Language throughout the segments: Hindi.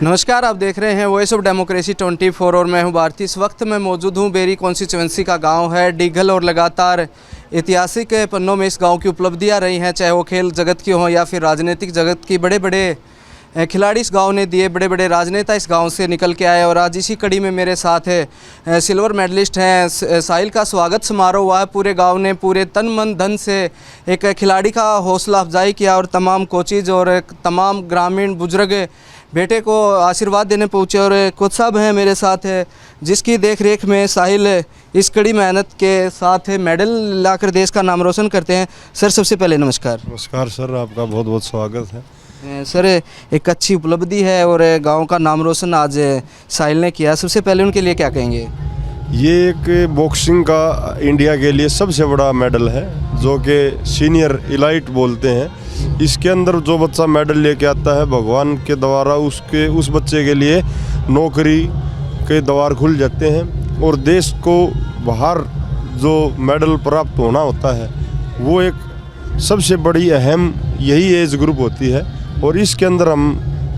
नमस्कार, आप देख रहे हैं वॉइस ऑफ डेमोक्रेसी 24 और मैं हूं भारती। इस वक्त मैं मौजूद हूं बेरी कॉन्स्टिट्यूंसी का गांव है डिघल और लगातार ऐतिहासिक पन्नों में इस गांव की उपलब्धियां रही हैं, चाहे वो खेल जगत की हों या फिर राजनीतिक जगत की। बड़े बड़े खिलाड़ी इस गांव ने दिए, बड़े बड़े राजनेता इस गांव से निकल के आए और आज इसी कड़ी में मेरे साथ है सिल्वर मेडलिस्ट हैं साहिल का स्वागत समारोह हुआ है। पूरे गांव ने पूरे तन मन धन से एक खिलाड़ी का हौसला अफजाई किया और तमाम कोचिज और तमाम ग्रामीण बुजुर्ग बेटे को आशीर्वाद देने पहुँचे। और कोच साहब हैं मेरे साथ है जिसकी देख रेख में साहिल इस कड़ी मेहनत के साथ मेडल लाकर देश का नाम रोशन करते हैं। सर, सबसे पहले नमस्कार। नमस्कार सर, आपका बहुत बहुत स्वागत है। सर, एक अच्छी उपलब्धि है और गांव का नाम रोशन आज साहिल ने किया, सबसे पहले उनके लिए क्या कहेंगे? ये एक बॉक्सिंग का इंडिया के लिए सबसे बड़ा मेडल है जो कि सीनियर इलाइट बोलते हैं। इसके अंदर जो बच्चा मेडल लेके आता है, भगवान के द्वारा उस बच्चे के लिए नौकरी के द्वार खुल जाते हैं और देश को बाहर जो मेडल प्राप्त होना होता है वो एक सबसे बड़ी अहम यही एज ग्रुप होती है। और इसके अंदर हम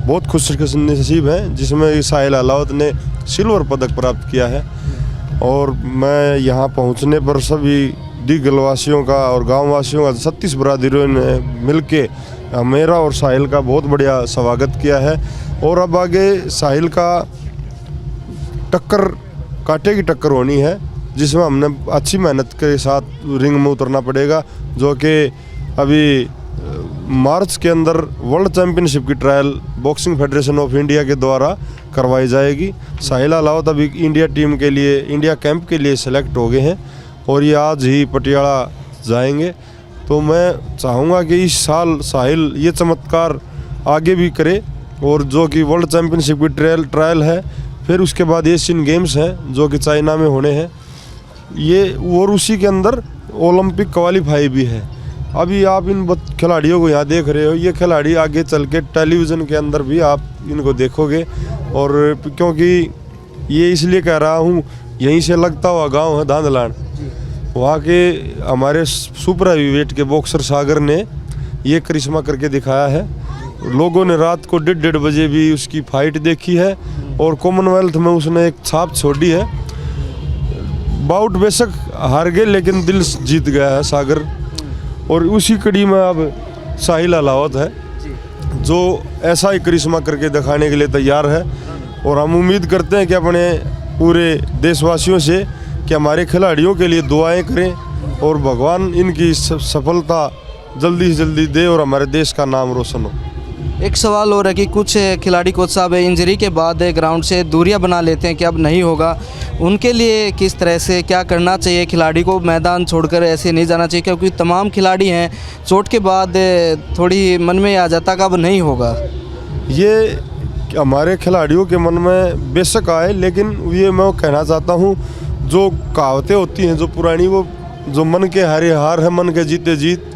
बहुत खुशनसीब हैं जिसमें साहिल अलावत ने सिल्वर पदक प्राप्त किया है। और मैं यहाँ पहुँचने पर सभी डिघल वासियों का और गाँव वासियों का 36 बरादरियों ने मिलके मेरा और साहिल का बहुत बढ़िया स्वागत किया है। और अब आगे साहिल का कांटे की टक्कर होनी है जिसमें हमने अच्छी मेहनत के साथ रिंग में उतरना पड़ेगा, जो कि अभी मार्च के अंदर वर्ल्ड चैम्पियनशिप की trial boxing federation of India के द्वारा करवाई जाएगी। साहिल अलावत अभी इंडिया टीम के लिए, इंडिया कैंप के लिए सेलेक्ट हो गए हैं और ये आज ही पटियाला जाएंगे। तो मैं चाहूँगा कि इस साल साहिल ये चमत्कार आगे भी करे और जो कि वर्ल्ड चैम्पियनशिप की ट्रायल है, फिर उसके बाद एशियन गेम्स हैं जो कि चाइना में होने हैं ये, और उसी के अंदर ओलंपिक क्वालिफाई भी है। अभी आप इन खिलाड़ियों को यहाँ देख रहे हो, ये खिलाड़ी आगे चल के टेलीविज़न के अंदर भी आप इनको देखोगे। और क्योंकि ये इसलिए कह रहा हूँ, यहीं से लगता हुआ गांव है धांधलान, वहाँ के हमारे सुपर हेवीवेट के बॉक्सर सागर ने ये करिश्मा करके दिखाया है। लोगों ने रात को 1:30 बजे भी उसकी फाइट देखी है और कॉमनवेल्थ में उसने एक छाप छोड़ी है। बाउट बेशक हार गए लेकिन दिल जीत गया है सागर। और उसी कड़ी में अब साहिल अलावत है जो ऐसा ही करिश्मा करके दिखाने के लिए तैयार है। और हम उम्मीद करते हैं कि अपने पूरे देशवासियों से कि हमारे खिलाड़ियों के लिए दुआएं करें और भगवान इनकी सफलता जल्दी से जल्दी दे और हमारे देश का नाम रोशन हो। एक सवाल और है कि कुछ खिलाड़ी कोच साहब इंजरी के बाद ग्राउंड से दूरियां बना लेते हैं कि अब नहीं होगा, उनके लिए किस तरह से क्या करना चाहिए? खिलाड़ी को मैदान छोड़कर ऐसे नहीं जाना चाहिए क्योंकि तमाम खिलाड़ी हैं, चोट के बाद थोड़ी मन में आ जाता कि अब नहीं होगा। ये हमारे खिलाड़ियों के मन में बेशक आए, लेकिन ये मैं कहना चाहता हूँ जो कहावतें होती हैं जो पुरानी, वो जो मन के हारे हार है मन के जीते जीत।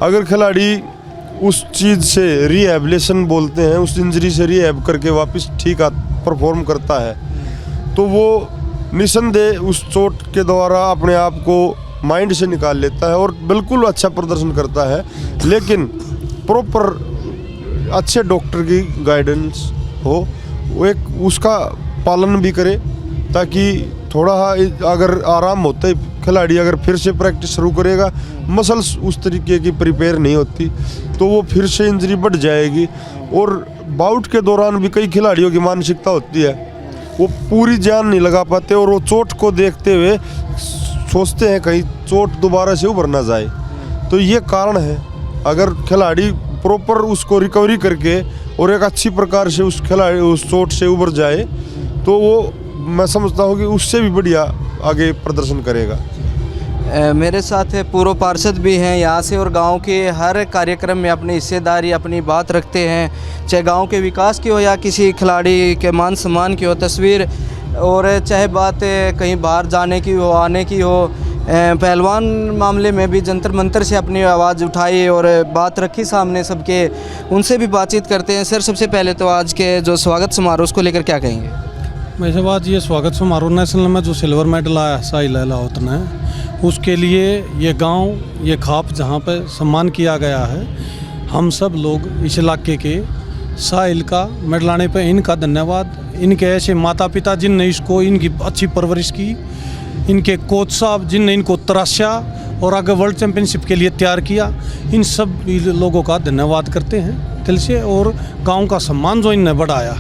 अगर खिलाड़ी उस चीज़ से रिहेबिलिटेशन बोलते हैं, उस इंजरी से रिहेब करके वापस ठीक परफॉर्म करता है तो वो निसंदेह उस चोट के द्वारा अपने आप को माइंड से निकाल लेता है और बिल्कुल अच्छा प्रदर्शन करता है। लेकिन प्रॉपर अच्छे डॉक्टर की गाइडेंस हो, वो एक उसका पालन भी करे ताकि थोड़ा अगर आराम होता है खिलाड़ी अगर फिर से प्रैक्टिस शुरू करेगा, मसल्स उस तरीके की प्रिपेयर नहीं होती तो वो फिर से इंजरी बढ़ जाएगी। और बाउट के दौरान भी कई खिलाड़ियों की मानसिकता होती है, वो पूरी जान नहीं लगा पाते और वो चोट को देखते हुए सोचते हैं कहीं चोट दोबारा से उभर ना जाए। तो ये कारण है, अगर खिलाड़ी प्रॉपर उसको रिकवरी करके और एक अच्छी प्रकार से उस चोट से उभर जाए तो वो मैं समझता हूँ कि उससे भी बढ़िया आगे प्रदर्शन करेगा। मेरे साथ पूर्व पार्षद भी हैं यहाँ से और गांव के हर कार्यक्रम में अपनी हिस्सेदारी अपनी बात रखते हैं, चाहे गांव के विकास की हो या किसी खिलाड़ी के मान सम्मान की हो तस्वीर, और चाहे बात कहीं बाहर जाने की हो आने की हो। पहलवान मामले में भी जंतर मंतर से अपनी आवाज़ उठाई और बात रखी सामने सबके, उनसे भी बातचीत करते हैं। सर, सबसे पहले तो आज के जो स्वागत समारोह उसको लेकर क्या कहेंगे? वैसे बात ये स्वागत समारोह नेशनल में जो सिल्वर मेडल आया साहिल अलावत ने, उसके लिए ये गांव, ये खाप जहां पे सम्मान किया गया है, हम सब लोग इस इलाके के साहिल का मेडल लाने पे इनका धन्यवाद। इनके ऐसे माता पिता जिनने इसको इनकी अच्छी परवरिश की, इनके कोच साहब जिनने इनको तराशा और आगे वर्ल्ड चैम्पियनशिप के लिए तैयार किया, इन सब लोगों का धन्यवाद करते हैं दिल से। और गांव का सम्मान जो इनने बढ़ाया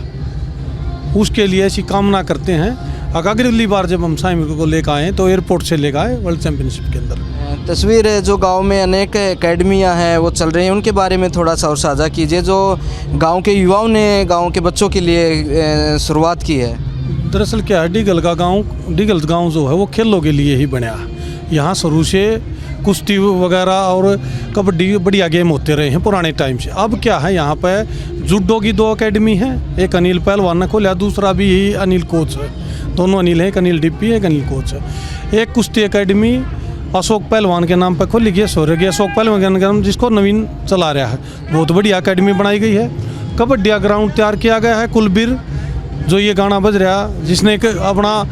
उसके लिए ऐसी कामना करते हैं। अगली बार जब हम साहिल को लेकर आए तो एयरपोर्ट से लेकर आए वर्ल्ड चैम्पियनशिप के अंदर। तस्वीर है जो गांव में अनेक एकेडमियां हैं वो चल रही हैं, उनके बारे में थोड़ा सा और साझा कीजिए, जो गांव के युवाओं ने गांव के बच्चों के लिए शुरुआत की है। दरअसल क्या है, डिगल गांव जो है वो खेलों के लिए ही बना। यहाँ शुरू से कुश्ती वगैरह और कबड्डी बढ़िया गेम होते रहे हैं पुराने टाइम से। अब क्या है, यहाँ पे जूडो की 2 एकेडमी है, एक अनिल पहलवान ने खोला, दूसरा भी अनिल कोच है। दोनों अनिल हैं, एक अनिल डिप्पी है, एक अनिल कोच है। एक कुश्ती एकेडमी अशोक पहलवान के नाम पर खोली गई, स्वर्गीय अशोक पहलवान के नाम, जिसको नवीन चला रहा है। बहुत बढ़िया एकेडमी बनाई गई है। कबड्डी ग्राउंड तैयार किया गया है। कुलबीर जो ये गाना बज रहा, जिसने एक अपना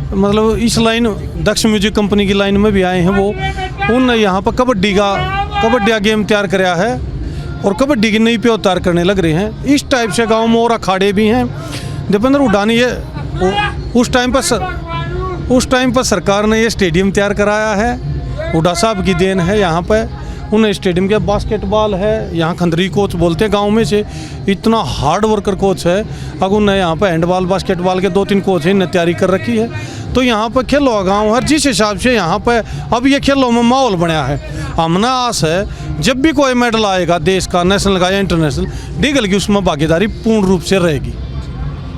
मतलब इस लाइन दक्ष म्यूजिक कंपनी की लाइन में भी आए हैं, वो उन यहाँ पर कबड्डी गेम तैयार कराया है और कबड्डी की नई पे तैयार करने लग रहे हैं। इस टाइप से गाँव में और अखाड़े भी हैं। दीपेंद्र उडानी ये उस टाइम पर सरकार ने ये स्टेडियम तैयार कराया है, हुड्डा साहब की देन है। यहाँ पर उन्हें स्टेडियम के बास्केटबॉल है, यहाँ खंदरी कोच बोलते हैं गांव में से, इतना हार्ड वर्कर कोच है। अब उन्हें यहाँ पर हैंडबॉल बास्केटबॉल के 2-3 कोच हैं, इन्हें तैयारी कर रखी है। तो यहाँ पर खेलो गाँव हर जिस हिसाब से यहाँ पर अब ये खेलों में माहौल बनाया है। हमने आस है जब भी कोई मेडल आएगा देश का, नेशनल का या इंटरनेशनल, डिगल की उसमें भागीदारी पूर्ण रूप से रहेगी।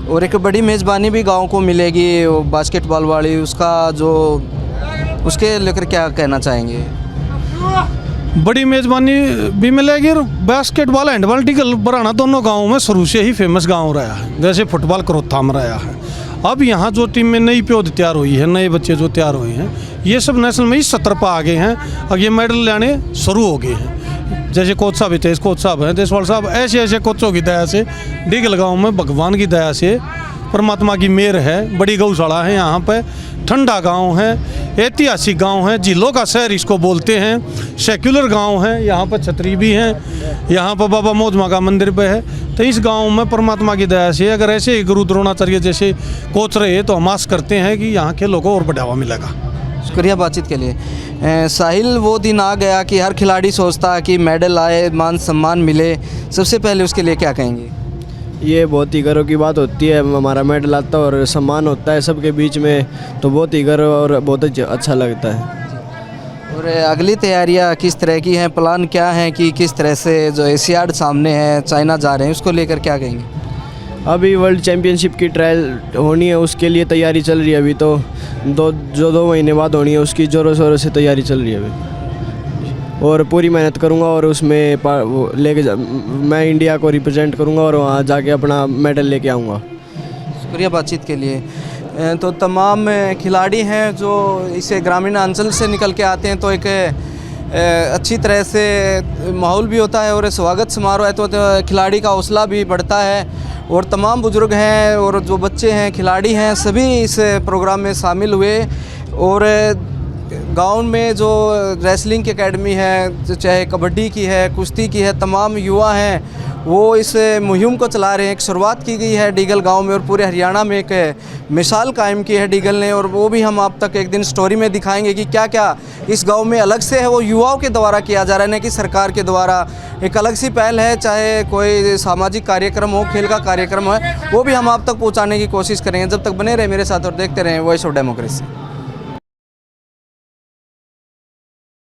और एक बड़ी मेज़बानी भी गांव को मिलेगी बास्केटबॉल वाली, उसके लेकर क्या कहना चाहेंगे? बड़ी मेज़बानी भी मिलेगी। और बास्केटबॉल हैंडबॉल डिगल बराना दोनों गाँव में शुरू से ही फेमस गाँव रहा है, जैसे फुटबॉल करोथा में रहा है। अब यहाँ जो टीम में नई प्योद तैयार हुई है, नए बच्चे जो तैयार हुए हैं, ये सब नेशनल में इस सत्र पर आ गए हैं। अब ये मेडल लाने शुरू हो गए हैं। जैसे कोच साहब हितेश कोच साहब हैं, देशवाल साहब, ऐसे कोचों की दया से डिगल गाँव में भगवान की दया से परमात्मा की मेहर है। बड़ी गौशाला है यहाँ पे, ठंडा गांव है, ऐतिहासिक गांव है, झीलों का शहर इसको बोलते हैं, सेक्युलर गांव है। यहाँ पर छतरी भी हैं, यहाँ पर बाबा मौजमा का मंदिर पे है। तो इस गांव में परमात्मा की दया से अगर ऐसे ही गुरु द्रोणाचार्य जैसे कोच रहे तो हम आस करते हैं कि यहाँ खेलों को और बढ़ावा मिलेगा। शुक्रिया बातचीत के लिए। साहिल, वो दिन आ गया कि हर खिलाड़ी सोचता है कि मेडल आए, मान सम्मान मिले, सबसे पहले उसके लिए क्या कहेंगे? ये बहुत ही गर्व की बात होती है, हमारा मेडल आता है और सम्मान होता है सबके बीच में, तो बहुत ही गर्व और बहुत अच्छा लगता है। और अगली तैयारियां किस तरह की हैं, प्लान क्या है कि किस तरह से जो एशियाड सामने है, चाइना जा रहे हैं, उसको लेकर क्या कहेंगे? अभी वर्ल्ड चैम्पियनशिप की ट्रायल होनी है, उसके लिए तैयारी चल रही है। अभी तो 2 महीने बाद होनी है, उसकी ज़ोरों शोरों से तैयारी चल रही है अभी, और पूरी मेहनत करूंगा और उसमें लेके मैं इंडिया को रिप्रेजेंट करूंगा और वहाँ जाके अपना मेडल लेके आऊँगा। शुक्रिया बातचीत के लिए। तो तमाम खिलाड़ी हैं जो इसे ग्रामीण अंचल से निकल के आते हैं, तो एक अच्छी तरह से माहौल भी होता है और स्वागत समारोह है, तो खिलाड़ी का हौसला भी बढ़ता है। और तमाम बुजुर्ग हैं और जो बच्चे हैं, खिलाड़ी हैं, सभी इस प्रोग्राम में शामिल हुए। और गांव में जो रेसलिंग की एकेडमी है, चाहे कबड्डी की है, कुश्ती की है, तमाम युवा हैं वो इस मुहिम को चला रहे हैं। एक शुरुआत की गई है डिगल गांव में और पूरे हरियाणा में एक मिसाल कायम की है डिगल ने, और वो भी हम आप तक एक दिन स्टोरी में दिखाएंगे कि क्या क्या इस गांव में अलग से है, वो युवाओं के द्वारा किया जा रहा है, न कि सरकार के द्वारा। एक अलग सी पहल है, चाहे कोई सामाजिक कार्यक्रम हो, खेल का कार्यक्रम है, वो भी हम आप तक पहुँचाने की कोशिश करेंगे। जब तक बने रहे मेरे साथ और देखते रहें वॉइस ऑफ डेमोक्रेसी।